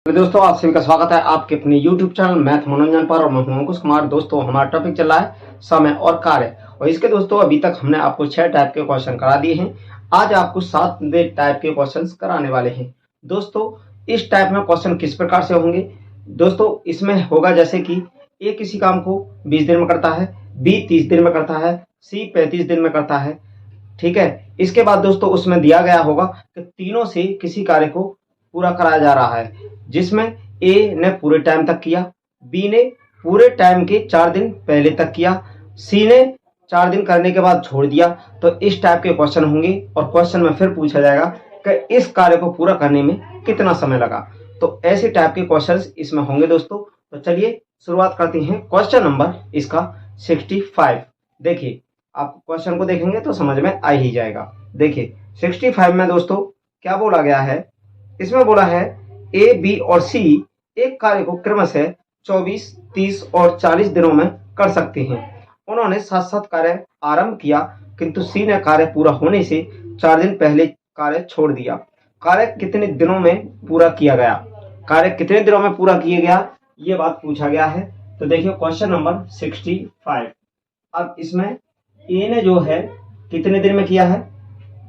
तो दोस्तों आप सभी का स्वागत है आपके अपने YouTube चैनल मैथ मनोरंजन पर और मैं हूं अंकुश कुमार। दोस्तों हमारा टॉपिक चल रहा है समय और कार्य। और इसके दोस्तों अभी तक हमने आपको 6 टाइप के क्वेश्चन करा दिए हैं। आज आपको 7वें टाइप के क्वेश्चन कराने वाले हैं। दोस्तों इस टाइप में क्वेश्चन किस प्रकार से होंगे? दोस्तों इसमें होगा जैसे कि ए किसी काम को 20 दिन में करता है, बी 30 दिन में करता है, सी 35 दिन में करता है। ठीक है, इसके बाद दोस्तों उसमें दिया गया होगा कि तीनों से किसी कार्य को पूरा कराया जा रहा है, जिसमें ए ने पूरे टाइम तक किया, बी ने पूरे टाइम के 4 दिन पहले तक किया, सी ने 4 दिन करने के बाद छोड़ दिया। तो इस टाइप के क्वेश्चन होंगे और क्वेश्चन में फिर पूछा जाएगा कि इस कार्य को पूरा करने में कितना समय लगा। तो ऐसे टाइप के क्वेश्चंस इसमें होंगे दोस्तों। तो चलिए शुरुआत करते हैं। क्वेश्चन नंबर इसका 65। देखिए आप क्वेश्चन को देखेंगे तो समझ में आ ही जाएगा। देखिए 65 में दोस्तों क्या बोला गया है? इसमें बोला है ए, बी और सी एक कार्य को क्रमशः 24, 30 और 40 दिनों में कर सकते हैं। उन्होंने साथ साथ कार्य आरंभ किया, किंतु सी ने कार्य पूरा होने से 4 दिन पहले कार्य छोड़ दिया। कार्य कितने दिनों में पूरा किया गया? कार्य कितने दिनों में पूरा किया गया, ये बात पूछा गया है। तो देखिए क्वेश्चन नंबर 65। अब इसमें ए ने जो है कितने दिन में किया है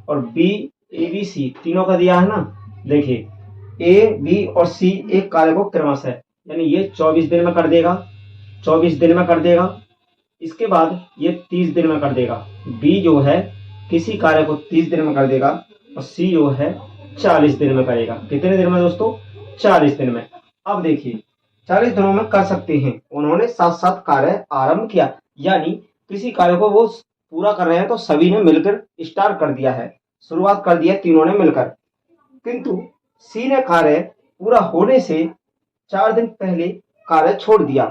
और बी, ए, बी, सी तीनों का दिया है ना। देखिए ए, बी और सी एक कार्य को क्रमशः यानी ये 24 दिन में कर देगा, 24 दिन में कर देगा। इसके बाद ये 30 दिन में कर देगा। बी जो है किसी कार्य को 30 दिन में कर देगा और सी जो है 40 दिन में करेगा। कितने दिन में दोस्तों? 40 दिन में। अब देखिए 40 दिनों में कर सकते हैं। उन्होंने साथ साथ कार्य आरंभ किया, यानी किसी कार्य को वो पूरा कर रहे हैं तो सभी ने मिलकर स्टार्ट कर दिया है, शुरुआत कर दिया तीनों ने मिलकर। किंतु सी ने कार्य पूरा होने से 4 दिन पहले कार्य छोड़ दिया।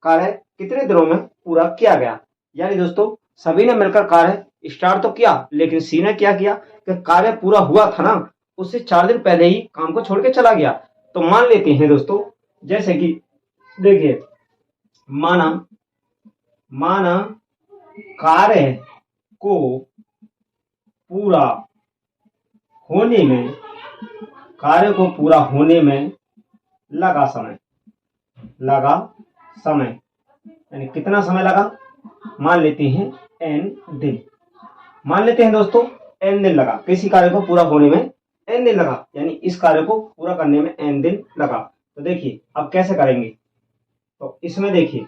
कार्य कितने दिनों में पूरा किया गया? यानी दोस्तों सभी ने मिलकर कार्य स्टार्ट तो किया, लेकिन सी ने क्या किया कि कार्य पूरा हुआ था ना, उससे 4 दिन पहले ही काम को छोड़ के चला गया। तो मान लेते हैं दोस्तों, जैसे कि देखिए माना कार्य को पूरा होने में लगा समय यानी कितना समय लगा? मान लेते हैं n दिन। मान लेते हैं दोस्तों n दिन लगा। किसी कार्य को पूरा होने में n दिन लगा, यानी इस कार्य को पूरा करने में n दिन लगा। तो देखिए अब कैसे करेंगे? तो इसमें देखिए,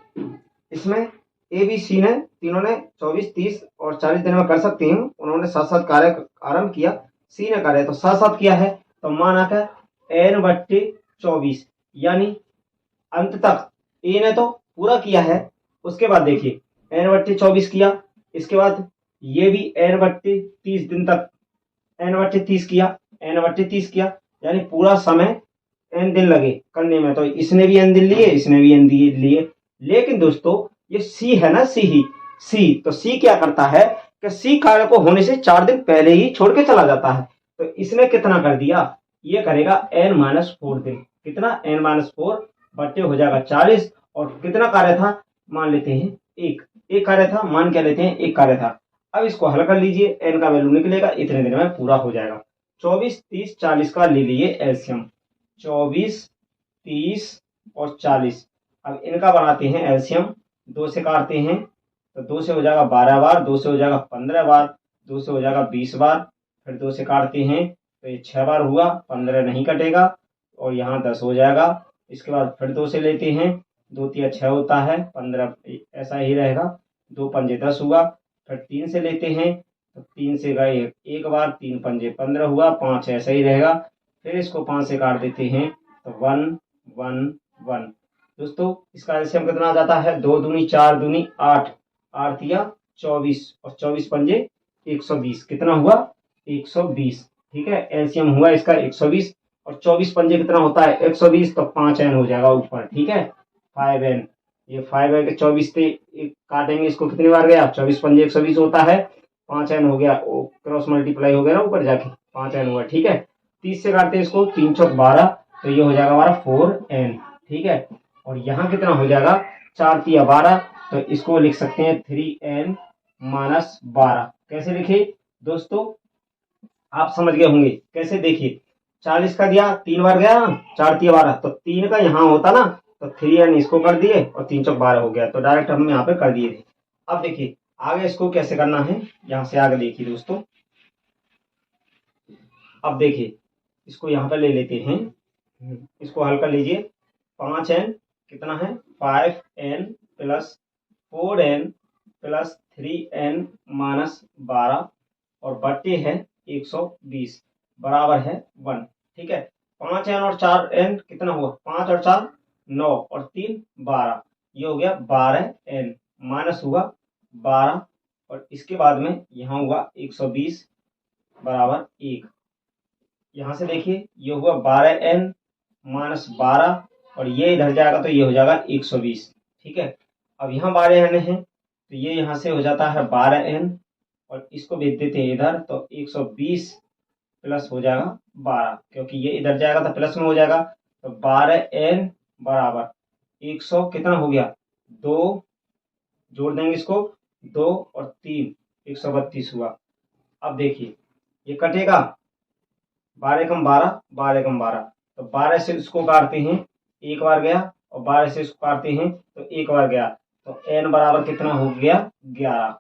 इसमें ए, बी, सी ने तीनों ने 24, 30 और 40 दिन में कर सकते हैं। उन्होंने साथ साथ कार्य आरंभ किया। सी ने कार्य तो साथ साथ किया है, तो माना कर n/24, यानी अंत तक ए ने तो पूरा किया है। उसके बाद देखिए n/24 किया, इसके बाद ये भी n/30 दिन तक n/30 किया, यानी पूरा समय n दिन लगे करने में। तो इसने भी n दिन लिए, इसने भी n दिन लिए। लेकिन दोस्तों ये सी है ना, सी तो सी क्या करता है कि सी कार्य को होने से 4 दिन पहले ही छोड़ के चला जाता है। तो इसने कितना कर दिया? ये करेगा n-4 दिन। कितना? n-4 बट्टे हो जाएगा 40। और कितना कार्य था? मान लेते हैं एक कार्य था, मान क्या लेते हैं, एक कार्य था। अब इसको हल कर लीजिए, n का वैल्यू निकलेगा, इतने दिन में पूरा हो जाएगा। 24, 30, 40 का ले लीजिए एलसीएम। 24, 30 और 40। अब इनका बनाते हैं एलसीएम। 2 से काटते हैं तो 2 से हो जाएगा 12 बार, 2 से हो जाएगा 15 बार, 2 से हो जाएगा 20 बार। फिर 2 से काटते हैं तो ये 6 बार हुआ, 15 नहीं कटेगा और यहाँ 10 हो जाएगा। इसके बाद फिर 2 से लेते हैं, 2 तिया 6 होता है, 15 ऐसा ही रहेगा। 2 पंजे 10 हुआ। फिर 3 से लेते हैं तो 3 से गए एक बार, 3 पंजे 15 हुआ, 5 ऐसा ही रहेगा। फिर इसको 5 से काट देते हैं तो 1 1 1। दोस्तों इसका एलसीएम कितना आ जाता है? 2 दूनी 4 दूनी 8, 8 तिया 24 और 24 पंजे 120। कितना हुआ? 120। ठीक है, एलसीएम हुआ इसका 120 और 24 पंजे कितना होता है? 120, तो 5n हो जाएगा ऊपर। ठीक है, 5n। ये 5n के 24 से काटेंगे, इसको कितनी बार गया? 24 पंजे 120 होता है, 5n हो गया, क्रॉस मल्टीप्लाई हो गया ना ऊपर जाके, 5n हुआ। ठीक है, 30 से काटते हैं इसको, 3 चौक 12, तो ये हो जाएगा हमारा 4n। ठीक है, और यहाँ कितना हो जाएगा? 4 तिया 12, तो इसको लिख सकते हैं 3n-12। कैसे लिखे दोस्तों? आप समझ गए होंगे कैसे। देखिए 40 का दिया, 3 बार गया, 4 तिया 12, तो 3 का यहाँ होता ना, तो 3 इसको कर दिए और 3 चौक 12 हो गया, तो डायरेक्ट हम यहाँ पे कर दिए थे। अब देखिए आगे इसको कैसे करना है, यहाँ से आगे देखिए दोस्तों। अब देखिए इसको यहाँ पे ले लेते हैं, इसको हल कर लीजिए। 5n कितना है 5n plus 4n plus 3n minus 12 और बट्टे है 120 बराबर है 1। ठीक है, 5n और 4n कितना हुआ, 5 और 4 9 और 3 12, ये हो गया 12n माइनस हुआ 12 और इसके बाद में यहाँ हुआ 120 बराबर 1। यहाँ से देखिए ये हुआ 12n माइनस 12 और ये इधर जाएगा तो ये हो जाएगा 120। ठीक है, अब यहाँ 12n है तो ये यहाँ से हो जाता है 12n और इसको भेज देते हैं इधर, तो 120 प्लस हो जाएगा 12, क्योंकि ये इधर जाएगा तो प्लस में हो जाएगा, तो 12n बराबर 100 कितना हो गया 2, जोड़ देंगे इसको 2 और 3 132 हुआ। अब देखिए ये कटेगा, 12 कम 12 12 कम 12, तो 12 से इसको काटते हैं एक बार गया और 12 से इसको काटते हैं तो एक बार गया, तो n बराबर कितना हो गया 11,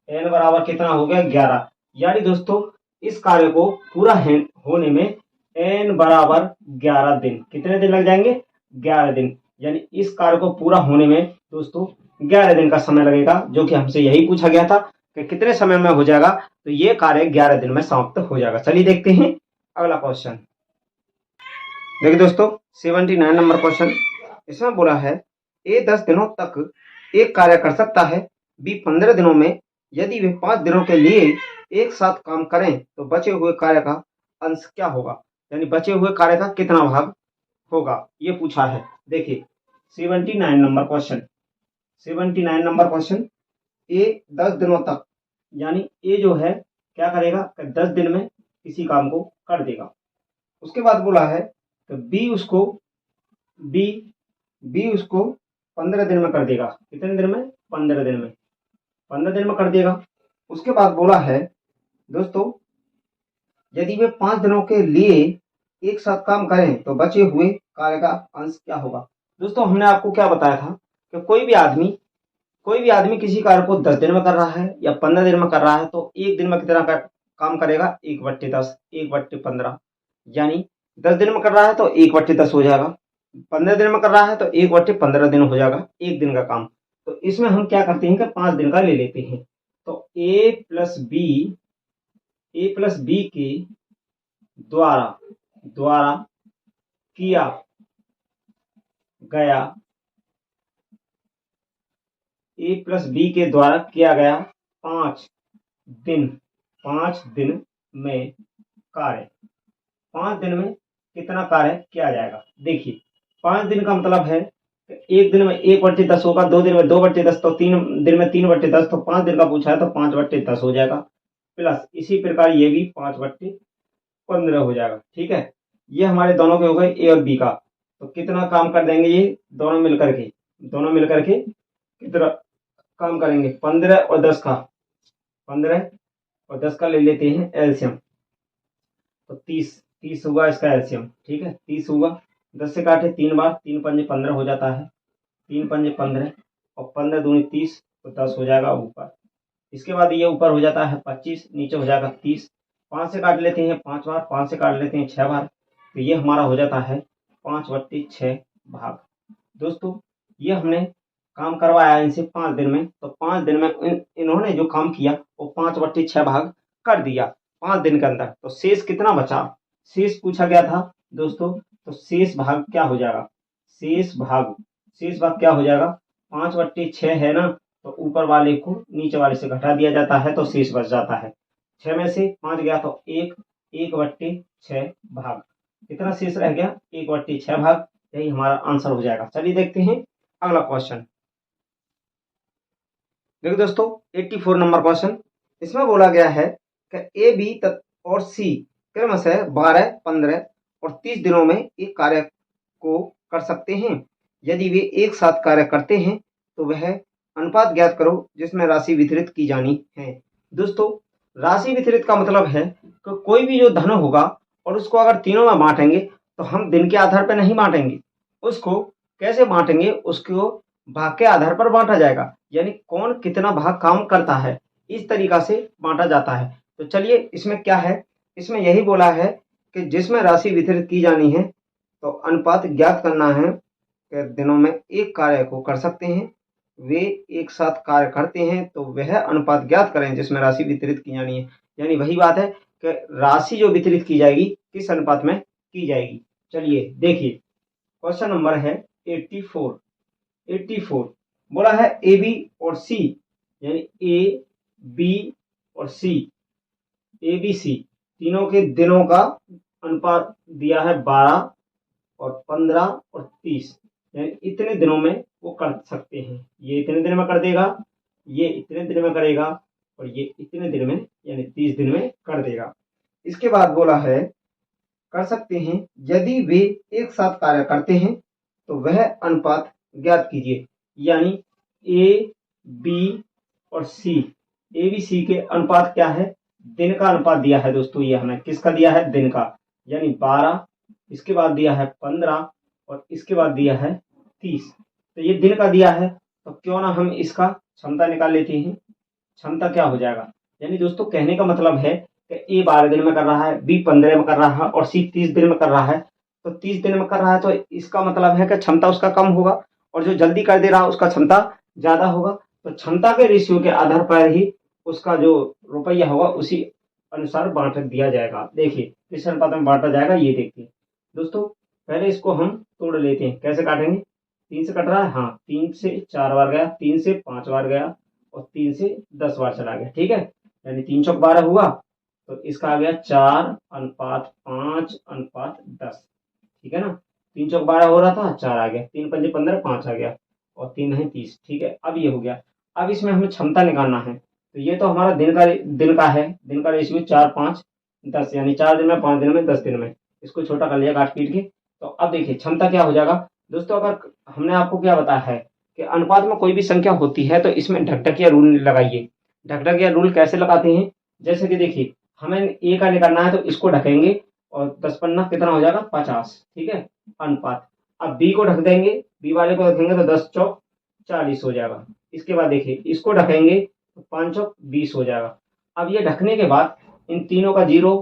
n बराबर कितना हो गया 11। यानी दोस्तों इस कार्य को पूरा होने में n बराबर 11 दिन, कितने दिन लग जाएंगे 11 दिन, यानी इस कार्य को पूरा होने में दोस्तों 11 दिन का समय लगेगा, जो कि हमसे यही पूछा गया था कि कितने समय में हो जाएगा, तो ये कार्य 11 दिन में समाप्त हो जाएगा। चलिए देखते हैं अगला क्वेश्चन। देखिए दोस्तों 79 नंबर क्वेश्चन, इसमें बोला है ए 10 दिनों तक एक कार्य कर सकता है, बी 15 दिनों में, यदि वे 5 दिनों के लिए एक साथ काम करें तो बचे हुए कार्य का अंश क्या होगा, यानी बचे हुए कार्य का कितना भाग होगा, ये पूछा है। देखिए 79 नंबर क्वेश्चन, 79 नंबर क्वेश्चन, ए 10 दिनों तक, यानी ए जो है क्या करेगा 10 दिन में किसी काम को कर देगा। उसके बाद बोला है तो बी उसको 15 दिन में कर देगा, कितने दिन में 15 दिन में, 15 दिन में कर देगा। उसके बाद बोला है दोस्तों यदि वे 5 दिनों के लिए एक साथ काम करें तो बचे हुए कार्य का अंश क्या होगा। दोस्तों हमने आपको क्या बताया था कि कोई भी आदमी किसी कार्य को 10 दिन में कर रहा है या 15 दिन में कर रहा है तो एक दिन में कितना काम करेगा 1/10, 1/15, यानी 10 दिन में कर रहा है तो 1/10 हो जाएगा, 15 दिन में कर रहा है तो 1/15 दिन हो जाएगा, एक दिन का काम। तो इसमें हम क्या करते हैं कि 5 दिन का ले लेते हैं, तो ए प्लस बी के द्वारा किया गया, ए प्लस बी के द्वारा किया गया 5 दिन में कार्य, 5 दिन में कितना कार्य किया जाएगा। देखिए 5 दिन का मतलब है एक दिन में 1/10 होगा, 2 दिन में 2/10, तो 3 दिन में 3/10, तो 5 दिन का पूछा है तो 5/10 हो जाएगा, प्लस इसी प्रकार ये भी 5/15 हो जाएगा। ठीक है, ये हमारे दोनों के हो गए ए और बी का, तो कितना काम कर देंगे ये दोनों मिलकर के कितना काम करेंगे 15 और 10 का, 15 और 10 का ले लेते हैं एलसीएम, तो 30 हुआ इसका एलसीएम। ठीक है, 30 हुआ, 10 से काटे 3 बार, 3 पंजे 15 हो जाता है, 3 पंजे 15 और 15 दूनी 30, तो 10 हो जाएगा ऊपर। इसके बाद ये ऊपर हो जाता है 25, नीचे हो जाएगा 30, 5 से काट लेते हैं 5 बार, 5 से काट लेते हैं 6 बार, तो ये हमारा हो जाता है 5/6 भाग। दोस्तों ये हमने काम करवाया इनसे 5 दिन में, तो 5 दिन में इन्होंने जो काम किया वो 5/6 भाग कर दिया 5 दिन के अंदर, तो शेष कितना बचा, शेष पूछा गया था दोस्तों, तो शेष भाग क्या हो जाएगा, शेष भाग क्या हो जाएगा 5/6 है ना, तो ऊपर वाले को नीचे वाले से घटा दिया जाता है तो शेष बच जाता है, 6 में से 5 गया तो 1/6 भाग, कितना शेष रह गया 1/6 भाग, यही हमारा आंसर हो जाएगा। चलिए देखते हैं अगला क्वेश्चन। देखो दोस्तों 84 नंबर क्वेश्चन, इसमें बोला गया है कि ए बी और सी क्रमशः 12, 15 और 30 दिनों में एक कार्य को कर सकते हैं, यदि वे एक साथ कार्य करते हैं तो वह अनुपात ज्ञात करो जिसमें राशि वितरित की जानी है। दोस्तों राशि वितरित का मतलब है कि कोई भी जो धन होगा और उसको अगर तीनों में बांटेंगे तो हम दिन के आधार पर नहीं बांटेंगे, उसको कैसे बांटेंगे, उसको भाग के आधार पर बांटा जाएगा, यानी कौन कितना भाग काम करता है, इस तरीका से बांटा जाता है। तो चलिए इसमें क्या है, इसमें यही बोला है कि जिसमें राशि वितरित की जानी है तो अनुपात ज्ञात करना है कि दिनों में एक कार्य को कर सकते हैं, वे एक साथ कार्य करते हैं तो वह अनुपात ज्ञात करें जिसमें राशि वितरित की जानी है। यानी वही बात है कि राशि जो वितरित की जाएगी किस अनुपात में की जाएगी। चलिए देखिए क्वेश्चन नंबर है 84 बोला है ए बी और सी, यानी ए बी और सी, ए बी सी तीनों के दिनों का अनुपात दिया है 12 और 15 और 30, यानी इतने दिनों में वो कर सकते हैं। ये इतने दिन में कर देगा, ये इतने दिन में करेगा और ये इतने दिन में यानी 30 दिन में कर देगा। इसके बाद बोला है कर सकते हैं यदि वे एक साथ कार्य करते हैं तो वह अनुपात ज्ञात कीजिए। यानी ए बी और सी, ए बी सी के अनुपात क्या है, दिन का अनुपात दिया है दोस्तों, ये हमें किसका दिया है, दिन का, यानी 12, इसके बाद दिया है 15 और इसके बाद दिया है 30। तो ये दिन का दिया है तो क्यों ना हम इसका क्षमता निकाल लेते हैं। क्षमता क्या हो जाएगा, यानी दोस्तों कहने का मतलब है कि ए 12 दिन में कर रहा है, बी 15 में कर रहा है और सी 30 दिन में कर रहा है। तो 30 दिन में कर रहा है तो इसका मतलब है कि क्षमता उसका कम होगा और जो जल्दी कर दे रहा है उसका क्षमता ज्यादा होगा। तो क्षमता के रेशियो के आधार पर ही उसका जो रुपया होगा उसी अनुसार बांट दिया जाएगा। देखिए किस अनुपात में बांटा जाएगा ये देखिए दोस्तों। पहले इसको हम तोड़ लेते हैं, कैसे काटेंगे, 3 से कट रहा है, हाँ 3 से 4 बार गया, 3 से 5 बार गया और 3 से 10 बार चला गया, ठीक है, यानी 3 चौक 12 हुआ तो इसका आ गया 4:5:10, ठीक है ना, 3 चौक 12 हो रहा था, 4 आ गया, 3 पंजे 15, 5 आ गया और 3 नहीं 30, ठीक है। अब ये हो गया, अब इसमें हमें क्षमता निकालना है। तो ये तो हमारा दिन का है, दिन का रेशियो 4:5:10, यानी 4 दिन में, 5 दिन में, 10 दिन में, इसको छोटा कर लिया काट पीट के। तो अब देखिए क्षमता क्या हो जाएगा दोस्तों। अगर हमने आपको क्या बताया है कि अनुपात में कोई भी संख्या होती है तो इसमें ढकढकिया रूल लगाइए। ढकढकिया रूल कैसे लगाते हैं, जैसे कि देखिए हमें ए का निकालना है तो इसको ढकेंगे और 10 पन्ना कितना हो जाएगा 50, ठीक है, अनुपात। अब बी को ढक देंगे, बी वाले को रखेंगे तो 10 चौक 40 हो जाएगा। इसके बाद देखिए इसको ढकेंगे तो 5 चौक 20 हो जाएगा। अब ये ढकने के बाद इन तीनों का 0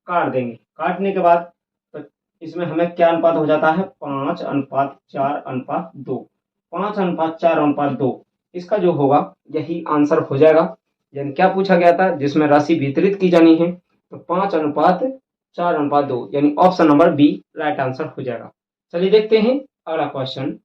काट देंगे, काटने के बाद तो इसमें हमें क्या अनुपात हो जाता है, 5:4:2, 5:4:2, इसका जो होगा यही आंसर हो जाएगा। यानी क्या पूछा गया था, जिसमें राशि वितरित की जानी है तो 5:4:2, यानी option number B right answer हो जाएगा। चलिए देखते हैं अगला क्वेश्चन।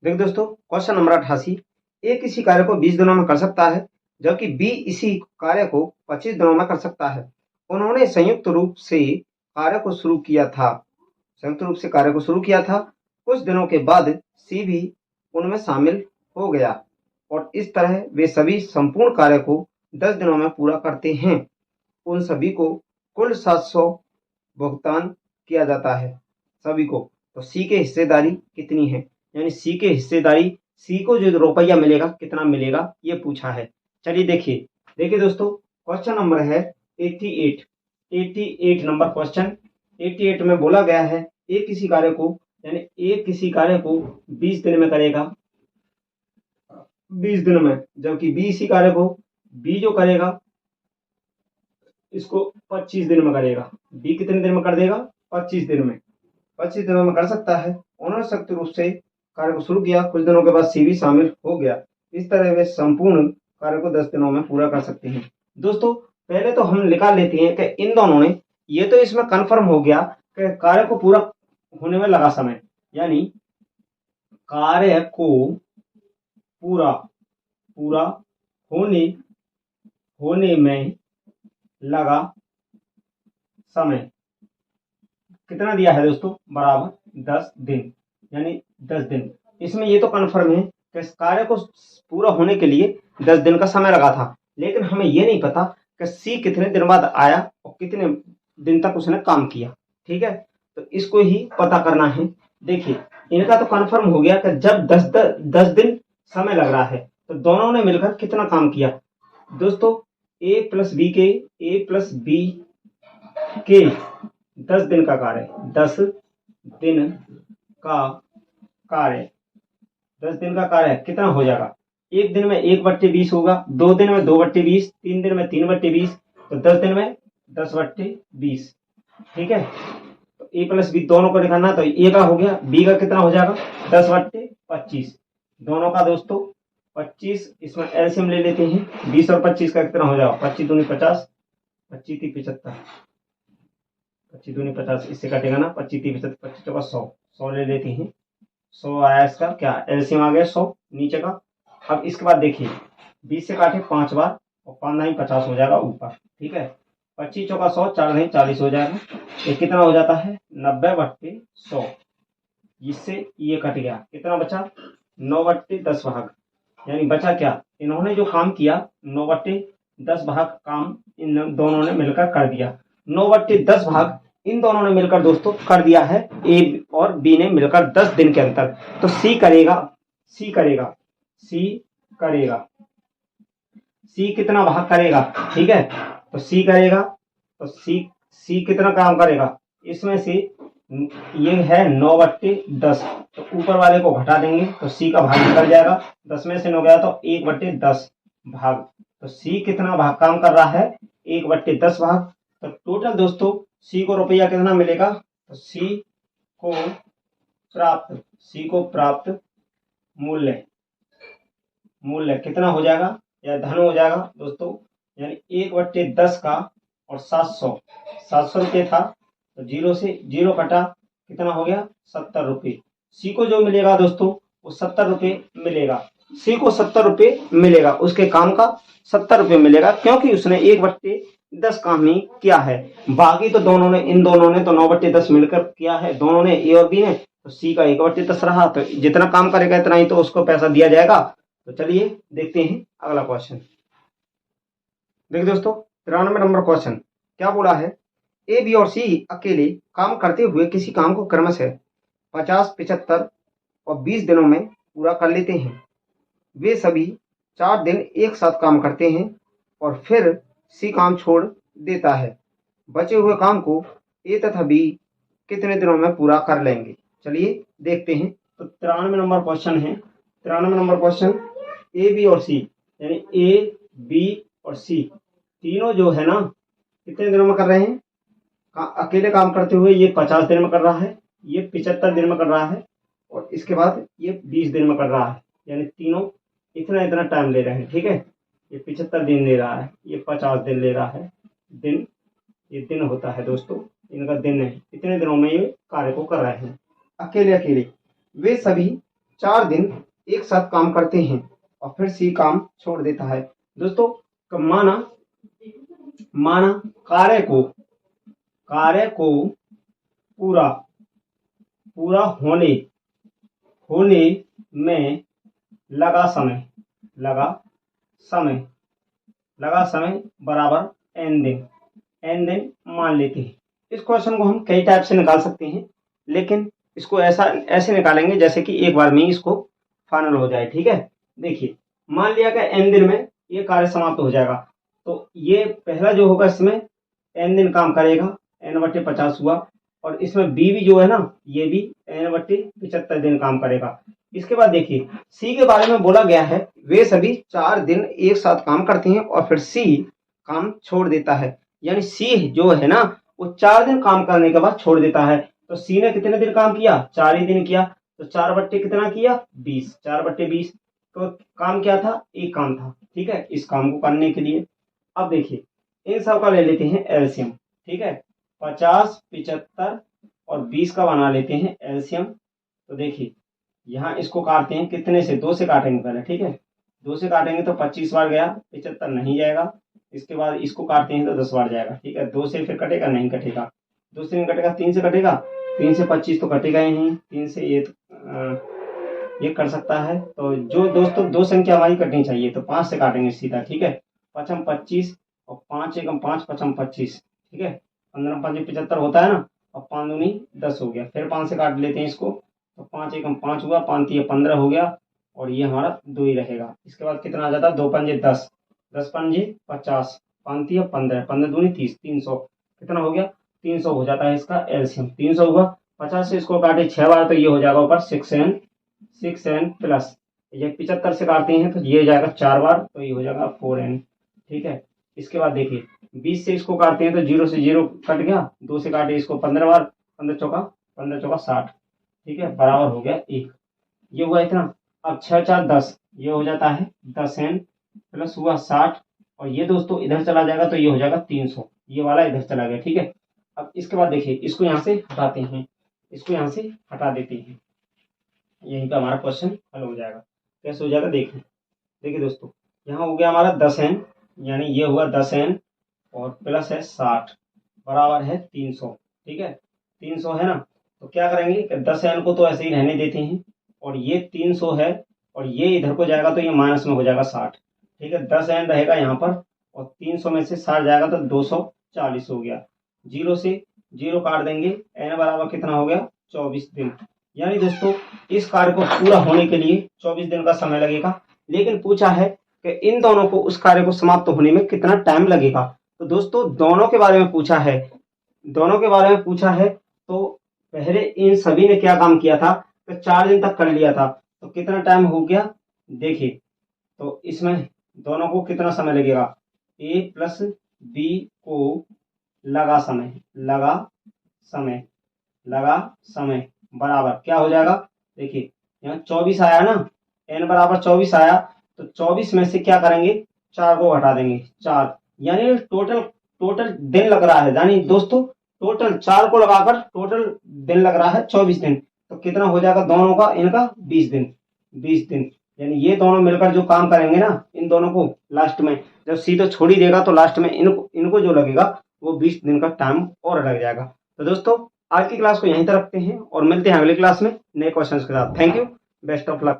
देख दोस्तों क्वेश्चन नंबर 88, ए किसी कार्य को 20 दिनों में कर सकता है जबकि बी इसी कार्य को 25 दिनों में कर सकता है। उन्होंने संयुक्त रूप से कार्य को शुरू किया था, कुछ दिनों के बाद सी भी उनमें शामिल हो गया और इस तरह वे सभी संपूर्ण कार्य को 10 दिनों में पूरा करते हैं। उन सभी को कुल 700 भुगतान किया जाता है, सभी को। तो सी के हिस्सेदारी कितनी है, यानी सी के हिस्सेदारी, सी को जो रुपया मिलेगा कितना मिलेगा ये पूछा है। चलिए देखिए दोस्तों क्वेश्चन नंबर है 88 नंबर क्वेश्चन। 88 में बोला गया है ए किसी कार्य को, यानी ए किसी कार्य को 20 दिन में करेगा, 20 दिन में, जबकि बी इसी कार्य को, बी जो करेगा इसको 25 दिन में करेगा। बी कितने दिन में कर देगा, 25 दिन में, 25 दिनों में कर सकता है। उन्होंने संयुक्त रूप से कार्य को शुरू किया, कुछ दिनों के बाद सी भी शामिल हो गया। इस तरह वे संपूर्ण कार्य को 10 दिनों में पूरा कर सकते हैं। दोस्तों पहले तो हम निकाल लेते हैं कि इन दोनों ने, ये तो इसमें कंफर्म हो गया कि कार्य को पूरा होने में लगा समय, यानी कार्य को पूरा होने में लगा समय कितना दिया है दोस्तों, बराबर 10 दिन, यानी 10 दिन। इसमें ये तो कन्फर्म है कि कार्य को पूरा होने के लिए 10 दिन का समय लगा था, लेकिन हमें ये नहीं पता कि सी कितने दिन बाद आया और कितने दिन तक उसने काम किया, ठीक है, तो इसको ही पता करना है। देखिए इनका तो कन्फर्म हो गया कि जब 10 दिन समय लग रहा है तो दोनों ने मिलकर कितना काम किया। दोस्तों ए प्लस बी के 10 दिन का कार्य, 10 दिन का कार्य, 10 दिन का कार्य कितना हो जाएगा? एक दिन में 1/20 होगा, 2 दिन में 2/20, 3 दिन में 3/20, तो 10 दिन में 10/20। ठीक है, तो ए प्लस बी दोनों को निकालना, तो ए का हो गया, बी का कितना हो जाएगा? 10/25 दोनों का दोस्तों 25। इसमें एलसीएम ले लेते हैं, 20 और 25 का कितना हो जाएगा? 25 दूनी 50, 25 तीन 75, 25 दूनी 50, इससे कटेगा ना, 25 तीन 75, 25 चौका 100, 100 ले लेते हैं, 100 आया इसका, क्या एलसीएम आ गया 100 नीचे का। अब इसके बाद देखिए 20 से काटे 5 बार और 5 नहीं 50 हो जाएगा ऊपर। ठीक है, 25 चौका 100, 4 नहीं 40 हो जाएगा। ये कितना हो जाता है? 90/100। इससे ये कट गया, कितना बचा? 9/10 भाग। यानी बचा क्या? इन्होंने जो काम किया 9/10 भाग काम इन दोनों ने मिलकर कर दिया। 9/10 भाग इन दोनों ने मिलकर दोस्तों कर दिया है, ए और बी ने मिलकर 10 दिन के अंतर। तो सी करेगा, सी करेगा, सी करेगा, सी कितना भाग करेगा? ठीक है, तो सी करेगा, तो सी कितना काम करेगा? इसमें से ये है 9/10, तो ऊपर वाले को घटा देंगे तो सी का भाग निकल जाएगा। 10 में से 9 गया तो 1/10 भाग, तो सी कितना भाग काम कर रहा है? 1/10 भाग। तो टोटल दोस्तों सी को रुपया कितना मिलेगा? तो सी को प्राप्त मूल्य, मूल्य कितना हो जाएगा? या धन हो जाएगा दोस्तों, यानी 1/10 का और 700 रुपये था, तो 0 से 0 कटा, कितना हो गया? 70 रुपये। सी को जो मिलेगा दोस्तों वो 70 रुपये मिलेगा, सी को 70 रुपये मिलेगा, उसके काम का 70 रुपये मिलेगा, क्योंकि उसने 1/10 काम ही किया है। बाकी तो दोनों ने, इन दोनों ने तो 9/10 मिलकर किया है, दोनों ने, ए और बी ने, तो सी का 1/10 रहा, तो जितना काम करेगा इतना ही तो उसको पैसा दिया जाएगा। तो चलिए देखते हैं अगला क्वेश्चन। देखिए दोस्तों 93 नंबर क्वेश्चन क्या बोला है? ए बी और सी अकेले काम करते हुए किसी काम को क्रमशः 50, 75 और 20 दिनों में पूरा कर लेते हैं। वे सभी 4 दिन एक साथ काम करते हैं और फिर सी काम छोड़ देता है। बचे हुए काम को ए तथा बी कितने दिनों में पूरा कर लेंगे? चलिए देखते हैं। तो 93 नंबर क्वेश्चन है। 93 नंबर क्वेश्चन, ए बी और सी, यानी ए बी और सी तीनों जो है ना कितने दिनों में कर रहे हैं? अकेले काम करते हुए ये 50 दिन में कर रहा है, ये 75 दिन में कर रहा है, और इसके बाद ये 20 दिन में कर रहा है, यानी तीनों इतना इतना टाइम ले रहे हैं। ठीक है, ये 75 दिन ले रहा है, ये 50 दिन ले रहा है। दिन, ये दिन होता है दोस्तों, इनका दिन है। इतने दिनों में ये कार्य को कर रहे हैं अकेले अकेले। वे सभी 4 दिन एक साथ काम करते हैं और फिर सी काम छोड़ देता है। दोस्तों माना कार्य को पूरा होने में लगा समय बराबर n दिन मान लेते हैं। इस क्वेश्चन को हम कई टाइप से निकाल सकते हैं, लेकिन इसको ऐसे निकालेंगे जैसे कि एक बार में ही इसको फाइनल हो जाए। ठीक है, देखिए मान लिया कि n दिन में ये कार्य समाप्त हो जाएगा, तो ये पहला जो होगा इसमें n दिन काम करेगा, n/50 हुआ, और इसमें बी भी जो है ना ये भी n/75 दिन काम करेगा। इसके बाद देखिए सी के बारे में बोला गया है, वे सभी 4 दिन एक साथ काम करते हैं और फिर सी काम छोड़ देता है। यानी सी जो है ना वो 4 दिन काम करने के बाद छोड़ देता है। तो सी ने कितने दिन काम किया? 4 ही दिन किया, तो 4 बट्टे कितना किया? 20, 4/20। तो काम क्या था? एक काम था। ठीक है, इस काम को करने के लिए अब देखिए इन सब का ले लेते हैं एलसीएम। ठीक है, 50, 75 और 20 का बना लेते हैं एलसीएम। तो देखिए यहाँ इसको काटते हैं, कितने से? 2 से काटेंगे पहले। ठीक है, 2 से काटेंगे तो 25 बार गया, 75 नहीं जाएगा। इसके बाद इसको काटते हैं तो 10 बार जाएगा। ठीक है, 2 से फिर कटेगा? नहीं कटेगा। 2 से नहीं कटेगा, 3 से कटेगा, 3 से 25 तो कटेगा ही नहीं, 3 से ये कर सकता है। तो जो दोस्तों 2 संख्या हमारी कटनी चाहिए, तो 5 से काटेंगे सीधा। ठीक है, 5 25 और 5 एकम 5, 5 25। ठीक है, 15 5 75 होता है ना, और 5 दूनी 10 हो गया। फिर 5 से काट लेते हैं इसको, तो 5 एकम 5 हुआ, 5 3 15 हो गया, और ये हमारा 2 ही रहेगा। इसके बाद कितना आ जाता है? 2 पंजे 10, 10 पंजे 50, 5 3 15, 15 दूनी 30, 300 कितना हो गया? 300 हो जाता है इसका एलसीएम। 300 हुआ, 50 से इसको काटे 6 बार तो ये हो जाएगा ऊपर 6n प्लस, ये 75 से काटते हैं तो ये हो जाएगा 4 बार तो ये हो जाएगा 4n। ठीक है, इसके बाद देखिए 20 से इसको काटते हैं तो 0 से 0 कट गया, 2 से काटे इसको 15 बार, 15 चौका 60। ठीक है, बराबर हो गया 1। ये हुआ इतना। अब 6 4 10, ये हो जाता है 10n प्लस हुआ 60, और ये दोस्तों इधर चला जाएगा तो ये हो जाएगा 300, ये वाला इधर चला गया। ठीक है, अब इसके बाद देखिए इसको यहाँ से हटाते हैं, इसको यहाँ से हटा देते हैं, यहीं पे हमारा क्वेश्चन हल हो जाएगा। कैसे हो जाएगा देखिए, देखिए दोस्तों यहाँ हो गया हमारा 10n, यानी ये हुआ 10n और प्लस है 60 बराबर है 300। ठीक है, 300 है ना, तो क्या करेंगे कि 10n को तो ऐसे ही रहने देते हैं, और ये 300 है और ये इधर को जाएगा तो ये माइनस में हो जाएगा 60। ठीक है, 10n रहेगा यहाँ पर और 300 में से 60 जाएगा तो 240 हो गया। 0 से 0 काट देंगे, n बराबर कितना हो गया 24 दिन। यानी दोस्तों इस कार्य को पूरा होने के लिए 24 दिन का समय लगेगा, लेकिन पूछा है कि इन दोनों को उस कार्य को समाप्त होने में कितना टाइम लगेगा। तो दोस्तों दोनों के बारे में पूछा है, दोनों के बारे में पूछा है, तो पहले इन सभी ने क्या काम किया था कि 4 दिन तक कर लिया था, तो कितना टाइम हो गया देखिए, तो इसमें दोनों को कितना समय लगेगा, ए प्लस बी को लगा समय, लगा समय बराबर क्या हो जाएगा, देखिए यहाँ 24 आया ना, n बराबर 24 आया, तो 24 में से क्या करेंगे 4 को हटा देंगे, 4, यानी टोटल दिन लग रहा है, यानी दोस्तों टोटल 4 को लगाकर टोटल दिन लग रहा है 24 दिन। तो कितना हो जाएगा दोनों का, इनका 20 दिन, 20 दिन। यानी ये दोनों मिलकर जो काम करेंगे ना, इन दोनों को लास्ट में जब सी तो छोड़ ही देगा तो लास्ट में इनको जो लगेगा वो 20 दिन का टाइम और लग जाएगा। तो दोस्तों आज की क्लास को यहीं तक रखते हैं और मिलते हैं अगली क्लास में नए क्वेश्चंस के साथ। Thank you, best of luck.